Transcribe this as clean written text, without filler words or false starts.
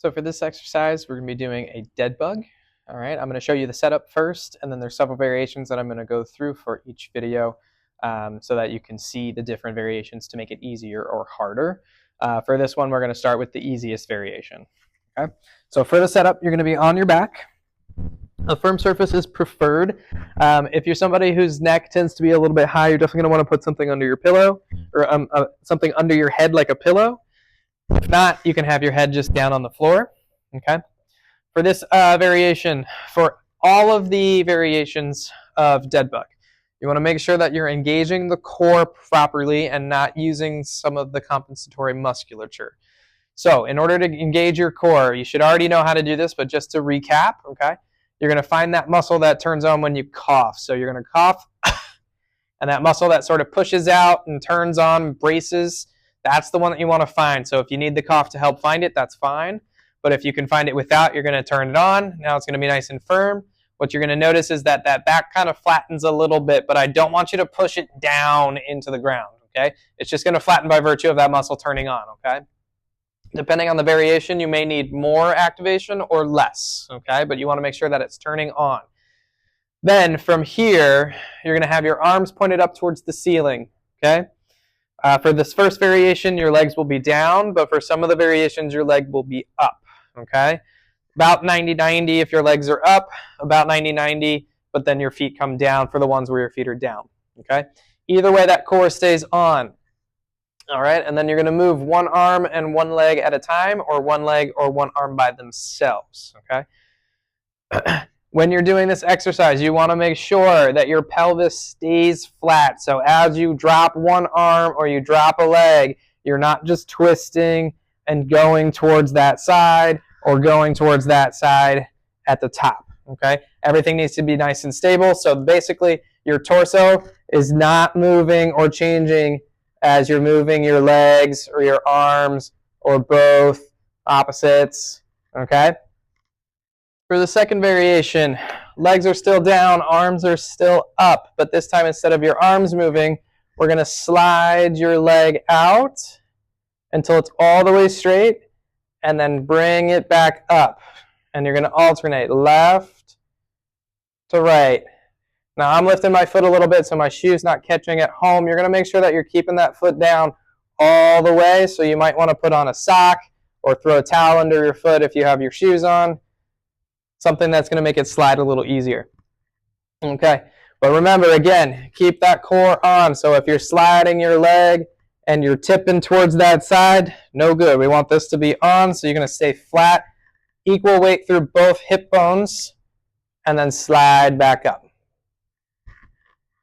So for this exercise, we're going to be doing a dead bug. All right, I'm going to show you the setup first, and then there's several variations that I'm going to go through for each video so that you can see the different variations to make it easier or harder. For this one, we're going to start with the easiest variation. Okay, so for the setup, you're going to be on your back. A firm surface is preferred. If you're somebody whose neck tends to be a little bit high, you're definitely going to want to put something under your pillow or something under your head like a pillow. If not, you can have your head just down on the floor. Okay. For this variation, for all of the variations of dead bug, you want to make sure that you're engaging the core properly and not using some of the compensatory musculature. So in order to engage your core, you should already know how to do this, but just to recap, okay, you're going to find that muscle that turns on when you cough. So you're going to cough, and that muscle that sort of pushes out and turns on, braces, that's the one that you want to find. So if you need the cough to help find it, that's fine. But if you can find it without, you're going to turn it on. Now it's going to be nice and firm. What you're going to notice is that that back kind of flattens a little bit, but I don't want you to push it down into the ground, okay? It's just going to flatten by virtue of that muscle turning on, okay? Depending on the variation, you may need more activation or less, okay? But you want to make sure that it's turning on. Then from here, you're going to have your arms pointed up towards the ceiling, okay? For this first variation, your legs will be down, but for some of the variations, your leg will be up, okay? About 90-90 if your legs are up, about 90-90, but then your feet come down for the ones where your feet are down, okay? Either way, that core stays on, all right? And then you're going to move one arm and one leg at a time, or one leg or one arm by themselves, okay? When you're doing this exercise, you want to make sure that your pelvis stays flat. So as you drop one arm or you drop a leg, you're not just twisting and going towards that side or going towards that side at the top. Okay? Everything needs to be nice and stable. So basically, your torso is not moving or changing as you're moving your legs or your arms or both opposites. Okay? For the second variation, legs are still down, arms are still up, but this time instead of your arms moving, we're going to slide your leg out until it's all the way straight, and then bring it back up. And you're going to alternate left to right. Now I'm lifting my foot a little bit so my shoe's not catching at home. You're going to make sure that you're keeping that foot down all the way, so you might want to put on a sock or throw a towel under your foot if you have your shoes on. Something that's going to make it slide a little easier. Okay, but remember, again, keep that core on. So if you're sliding your leg and you're tipping towards that side, no good. We want this to be on, so you're going to stay flat, equal weight through both hip bones, and then slide back up.